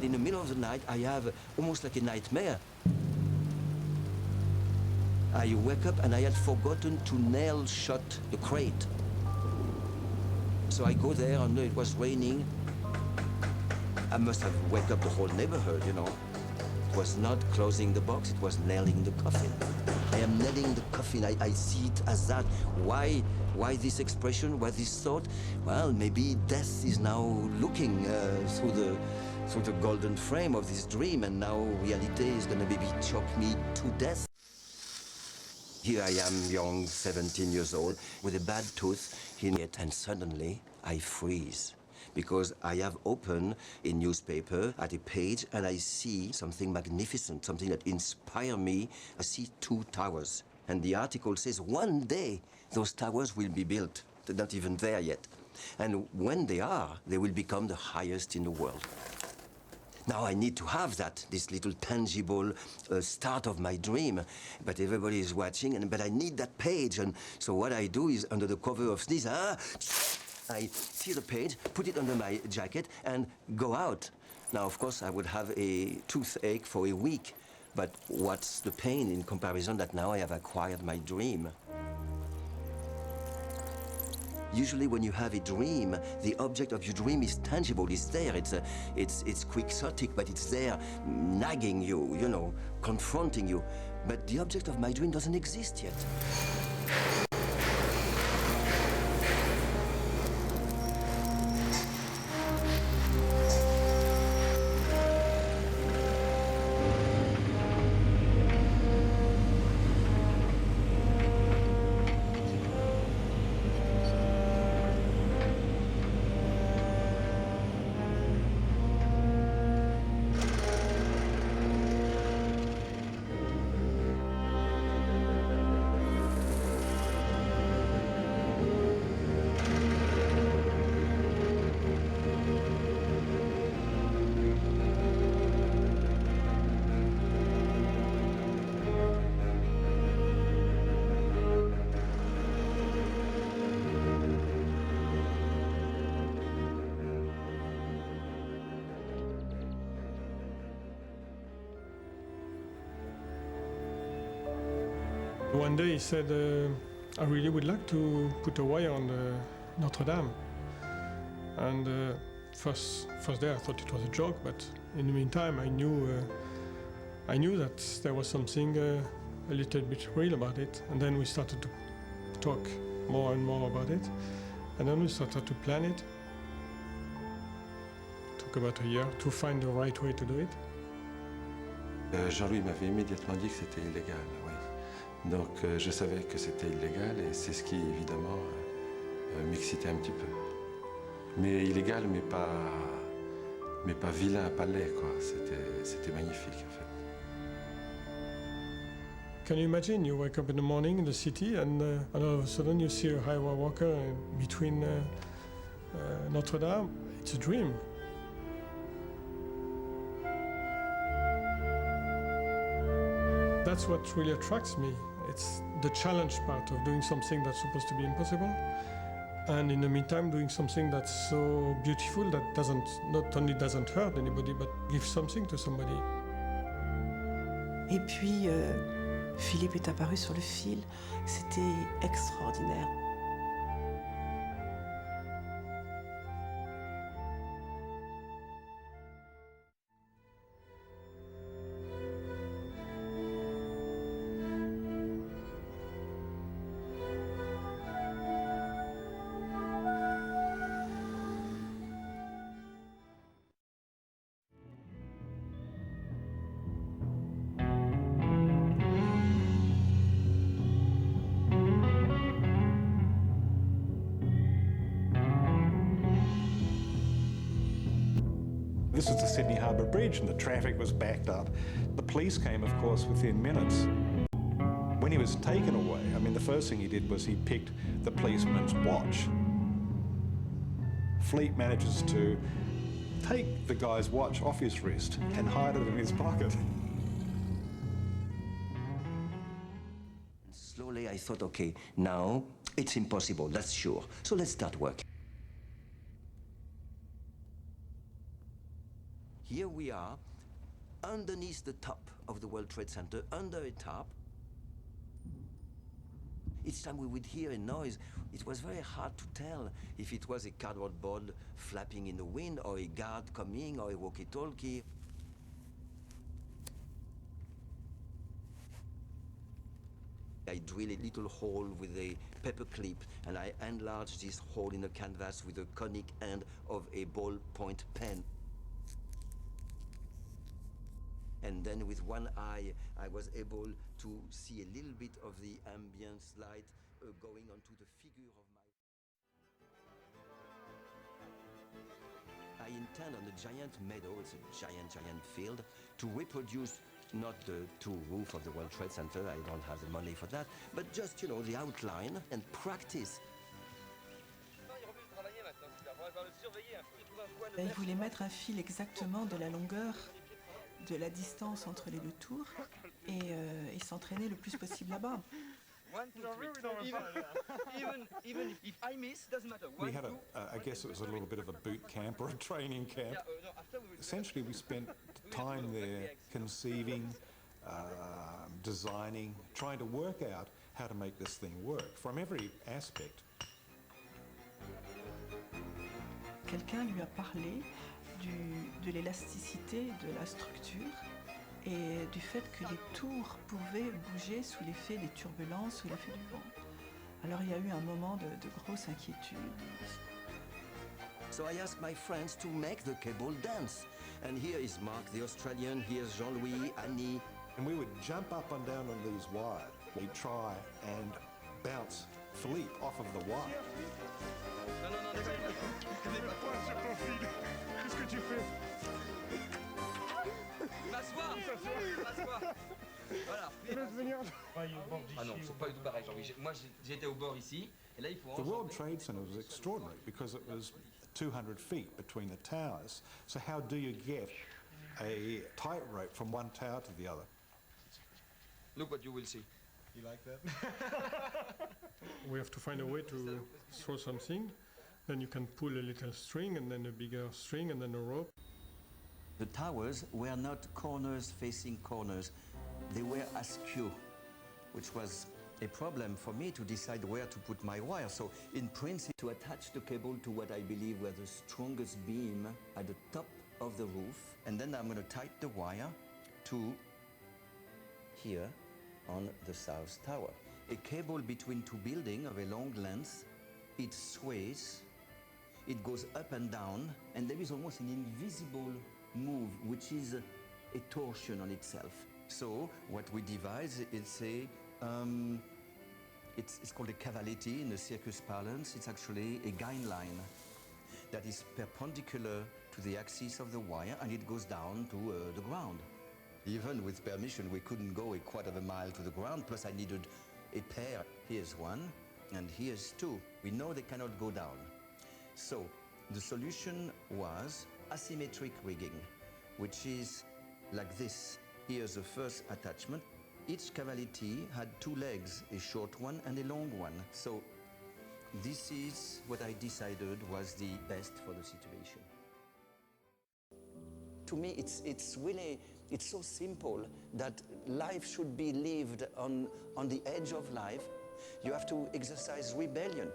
In the middle of the night, I have almost like a nightmare. I wake up and I had forgotten to nail shut the crate. So I go there and it was raining. I must have woke up the whole neighborhood, you know. It was not closing the box, it was nailing the coffin. I am nailing the coffin, I see it as that. Why this expression, why this thought? Well, maybe death is now looking through the golden frame of this dream, and now reality is gonna maybe choke me to death. Here I am, young, 17 years old, with a bad tooth in it, and suddenly I freeze. Because I have opened a newspaper at a page and I see something magnificent, something that inspires me. I see 2 towers. And the article says one day those towers will be built. They're not even there yet. And when they are, they will become the highest in the world. Now I need to have that, this little tangible start of my dream. But everybody is watching, but I need that page. And so what I do is, under the cover of sneeze, I see the page, put it under my jacket, and go out. Now, of course, I would have a toothache for a week. But what's the pain in comparison that now I have acquired my dream? Usually when you have a dream, the object of your dream is tangible, it's there, it's quixotic, but it's there, nagging you, you know, confronting you. But the object of my dream doesn't exist yet. One day he said, I really would like to put a wire on Notre Dame. And first day I thought it was a joke, but in the meantime I knew that there was something a little bit real about it. And then we started to talk more and more about it. And then we started to plan it. It took about a year to find the right way to do it. Jean-Louis m'avait immédiatement dit que c'était illégal, oui. Donc je savais que c'était illégal et c'est ce qui évidemment m'excitait un petit peu. Mais illégal, mais pas vilain, pas laid, quoi. C'était magnifique en fait. Can you imagine you wake up in the morning in the city and all of a sudden you see a highway walker between Notre Dame? It's a dream. That's what really attracts me. It's the challenge part of doing something that's supposed to be impossible, and in the meantime doing something that's so beautiful that not only doesn't hurt anybody, but gives something to somebody. Et puis, Philippe est apparu sur le fil. C'était extraordinaire. This is the Sydney Harbour Bridge and the traffic was backed up. The police came, of course, within minutes. When he was taken away, I mean, the first thing he did was he picked the policeman's watch. Fleet manages to take the guy's watch off his wrist and hide it in his pocket. Slowly I thought, okay, now it's impossible, that's sure. So let's start working. Here we are, underneath the top of the World Trade Center, under a top. Each time we would hear a noise, it was very hard to tell if it was a cardboard board flapping in the wind, or a guard coming, or a walkie-talkie. I drill a little hole with a paper clip, and I enlarge this hole in the canvas with the conic end of a ballpoint pen. And then with one eye, I was able to see a little bit of the ambience light going onto the figure of my... I intend on a giant meadow, it's a giant field, to reproduce not the two roof of the World Trade Center, I don't have the money for that, but just, you know, the outline and practice. Il voulait mettre un fil exactement de la longueur, de la distance entre les deux tours, et s'entraîner le plus possible là-bas. Even if I miss, doesn't matter. We had I guess it was a little bit of a boot camp or a training camp. Essentially, we spent time there conceiving, designing, trying to work out how to make this thing work from every aspect. Quelqu'un lui a parlé de l'élasticité de la structure et du fait que les tours pouvaient bouger sous l'effet des turbulences, sous l'effet du vent. Alors il y a eu un moment de grosse inquiétude. So I asked my friends to make the cable dance. And here is Mark, the Australian, here's Jean-Louis, Annie. And we would jump up and down on these wires. We'd try and bounce Philippe off of the wire. Non, Qu'est-ce que tu fais? M'asseoir. Voilà. Ah non, c'est pas du tout pareil, Jean-Louis. Moi, j'étais au bord ici, et là, il faut... The World Trade Center was extraordinary because it was 200 feet between the towers. So how do you get a tightrope from one tower to the other? Look what you will see. You like that? We have to find a way to throw something. Then you can pull a little string, and then a bigger string, and then a rope. The towers were not corners facing corners. They were askew, which was a problem for me to decide where to put my wire. So in principle, to attach the cable to what I believe were the strongest beam at the top of the roof. And then I'm going to tie the wire to here on the south tower. A cable between two buildings of a long length, it sways, it goes up and down, and there is almost an invisible move, which is a torsion on itself. So what we devise is it's called a cavaletti in the circus parlance. It's actually a guide line that is perpendicular to the axis of the wire, and it goes down to the ground. Even with permission, we couldn't go a quarter of a mile to the ground, plus I needed a pair. Here's one, and here's two. We know they cannot go down. So the solution was asymmetric rigging, which is like this. Here's the first attachment. Each cavaletti had two legs, a short one and a long one. So this is what I decided was the best for the situation. To me, it's really, it's so simple that life should be lived on the edge of life. You have to exercise rebellion.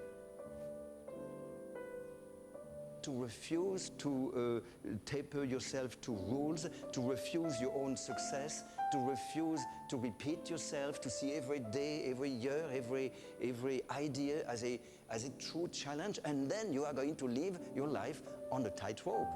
To refuse to taper yourself to rules, to refuse your own success, to refuse to repeat yourself, to see every day, every year, every idea as a true challenge, and then you are going to live your life on a tightrope.